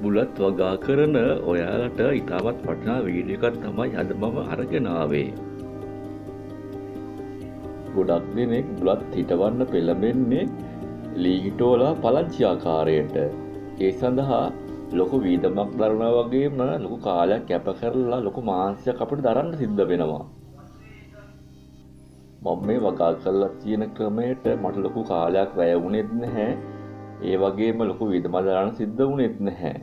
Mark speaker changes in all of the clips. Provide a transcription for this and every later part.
Speaker 1: බුලත් වගා කරන ඔයාලට ඉතාමත් වටිනා වීඩියෝ එකක් තමයි අද මම අරගෙන ආවේ. ගොඩක් දෙනෙක් බුලත් හිටවන්න පෙළඹෙන්නේ ලී හිටෝලා පලංචි ආකාරයට. ඒ සඳහා ලොකු වීදමක් දරනවා වගේම ලොකු කාලයක් කැප කරලා ලොකු මාංශයක් අපිට දරන්න සිද්ධ වෙනවා. මම මේ වගා කරලා තියෙන ක්‍රමයට මට ලොකු කාලයක් වැය වුණෙත් නැහැ. ඒ වගේම ලොකු වීදමක් දරන්න සිද්ධ වුණෙත් නැහැ.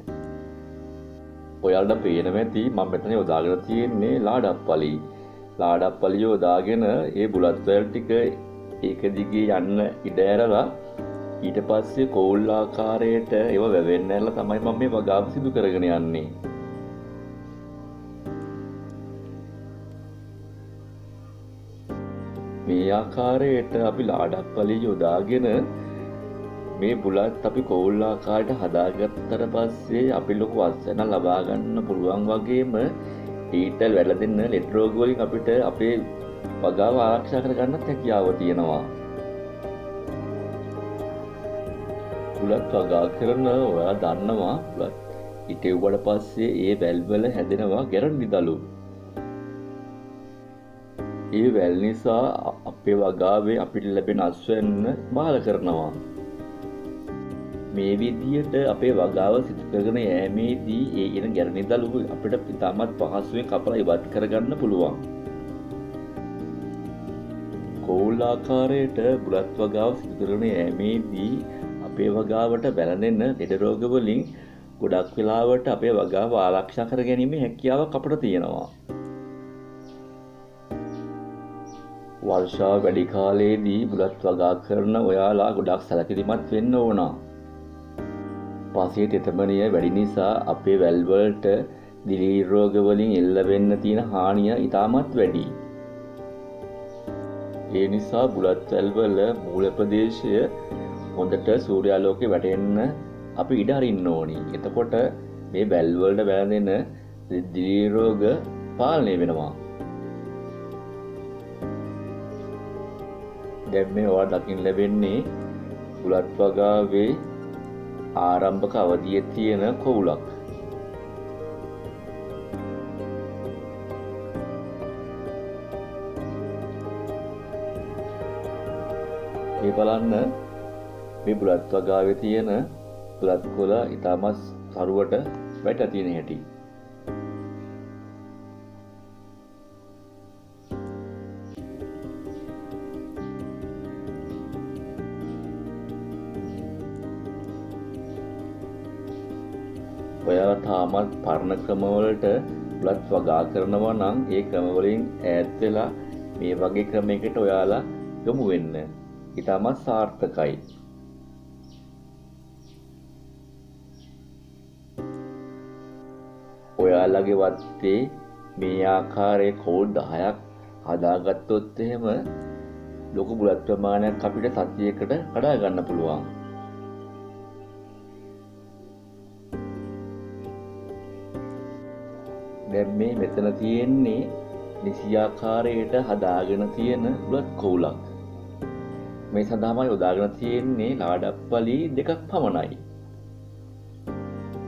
Speaker 1: ඔයාලට පේනවා ඇති මම මෙතන යොදාගෙන තියෙන්නේ ලාඩප්පලි. ලාඩප්පලි යොදාගෙන ඒ බුලත් වල ටික ඒක දිගේ යන්න ඉඩ ඇරලා ඊට පස්සේ කෝල් ආකාරයට ඒව වැවෙන්න ඇරලා තමයි මම මේ වගාව සිදු කරගෙන යන්නේ. මේ ආකාරයට අපි ලාඩප්පලි යොදාගෙන මේ බුලත් අපි කෝල් ආකාරයට හදාගත්තට පස්සේ අපි ලොකු අස්වැන්න ලබා ගන්න පුළුවන් වගේම ඊට වැළඳෙන ලෙඩ රෝග වලින් අපිට අපේ වගාව ආරක්ෂා කර ගන්නත් හැකියාව තියෙනවා. බුලත් වගා කරන ඔයා දන්නවා බුලත් ඉටෙව්වට පස්සේ ඒ වැල් වල හැදෙනවා ගැරන්ඩි දළු. ඒ වැල් නිසා අපේ වගාවේ අපිට ලැබෙන අස්වැන්න බාල කරනවා. මේ විදියට අපේ වගාව සිදු කරගෙන යෑමේදී ඒ එන ගැරන්ඩි දළු අපිට ඉතාමත් පහසුවෙන් කපලා ඉවත් කරගන්න පුළුවන්. කෝල් ආකාරයට බුලත් වගාව සිදු කරගෙන යෑමේදී අපේ වගාවට වැළඳෙන ලෙඩ රෝග වලින් ගොඩක් වෙලාවට අපේ වගාව ආරක්ෂා කර ගැනීමේ හැකියාවක් අපිට තියෙනවා. වර්ෂාව වැඩි කාලයේදී බුලත් වගා කරන ඔයාලා ගොඩක් සැලකිලිමත් වෙන්න ඕන. පසේ තෙතමනිය වැඩි නිසා අපේ වැල් වලට දිලීර රෝග වලින් එල්ල වෙන්න තියෙන හානිය ඉතාමත් වැඩි. ඒ නිසා බුලත් වැල් වල මූල ප්‍රදේශය හොඳට සූර්යාලෝකේ වැටෙන්න අපි ඉඩ අරින්න ඕනි. එතකොට මේ වැල් වලට වැළඳෙන දිලීර රෝග පාලනය වෙනවා. දැන් මේ ඔයාලට දකින්න ලැබෙන්නේ බුලත් වගාවේ ආරම්භක අවධියේ තියෙන කොවුලක්. මේ බලන්න මේ බුලත් වගාවේ තියෙන බුලත් කොළ ඉතාමත් සරුවට වැටලා තියෙන හැටි. ඔයාලා තාමත් පරණ ක්‍රමවලට බුලත් වගා කරනවා නම් ඒ ක්‍රමවලින් ඈත් වෙලා මේ වගේ ක්‍රමයකට ඔයාලා යොමු වෙන්න. ඉතාමත් සාර්ථකයි. ඔයාලගේ වත්තේ මේ ආකාරයේ කෝල් 10ක් හදාගත්තොත් එහෙම ලොකු බුලත් ප්‍රමාණයක් අපිට සතියකට කඩා ගන්න පුළුවන්. දැන් මේ මෙතන තියෙන්නේ නිසි ආකාරයට හදාගෙන තියෙන බුලත් කෝලක්. මේ සඳහාම යොදාගෙන තියෙන්නේ ලාඩප්පලි 2ක් පමණයි.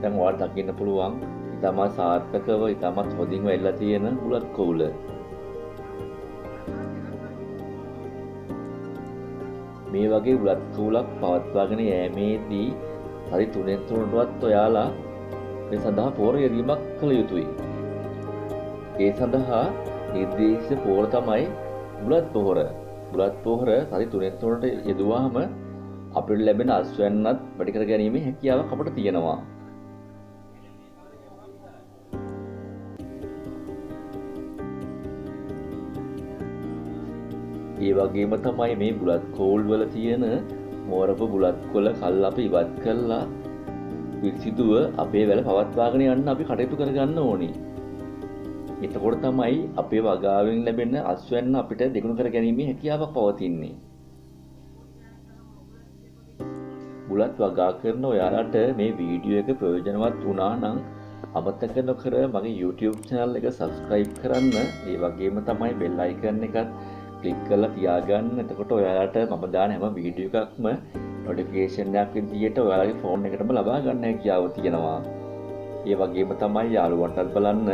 Speaker 1: දැන් ඔයාලට දකින්න පුළුවන් ඉතාමත් සාර්ථකව ඉතාමත් හොඳින් වැල්ලා තියෙන බුලත් කෝල. මේ වගේ බුලත් කෝලක් පවත්වාගෙන යෑමේදී හරි 3-3ටවත් ඔයාලා මේ සඳහා පෝර යෙදීමක් කළ යුතුයි. ඒ සඳහා නිර්දේශිත පෝර තමයි බුලත් පොහොර. බුලත් පොහොර හරි 3-3ට යෙදුවාම අපිට ලැබෙන අස්වැන්නත් වැඩි කර ගැනීමේ හැකියාවක් අපිට තියෙනවා. ඒ වගේම තමයි මේ බුලත් කෝල් වල තියෙන මෝරපු බුලත් කොළ කල් අපි ඉවත් කරලා පිරිසිදුව අපේ වැල පවත්වාගෙන යන්න අපි කටයුතු කරගන්න ඕනි. එතකොට තමයි අපේ වගාවෙන් ලැබෙන අස්වැන්න අපිට දෙගුණ කර ගැනීමේ හැකියාවක් පවතින්නේ. බුලත් වගා කරන ඔයාලට මේ වීඩියෝ එක ප්‍රයෝජනවත් වුණා නම් අමතක නොකර මගේ YouTube channel එක subscribe කරන්න. ඒ වගේම තමයි bell icon එකත් ක්ලික් කරලා තියාගන්න. එතකොට ඔයාලට මම දාන හැම වීඩියෝ එකක්ම notification එකක් විදියට ඔයාලගේ ෆෝන් එකටම ලබා ගන්න හැකියාව තියෙනවා. ඒ වගේම තමයි යාළුවන්ටත් බලන්න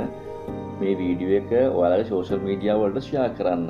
Speaker 1: මේ වීඩියෝ එක ඔයාලගේ සෝෂල් මීඩියා වලට ෂෙයා කරන්න.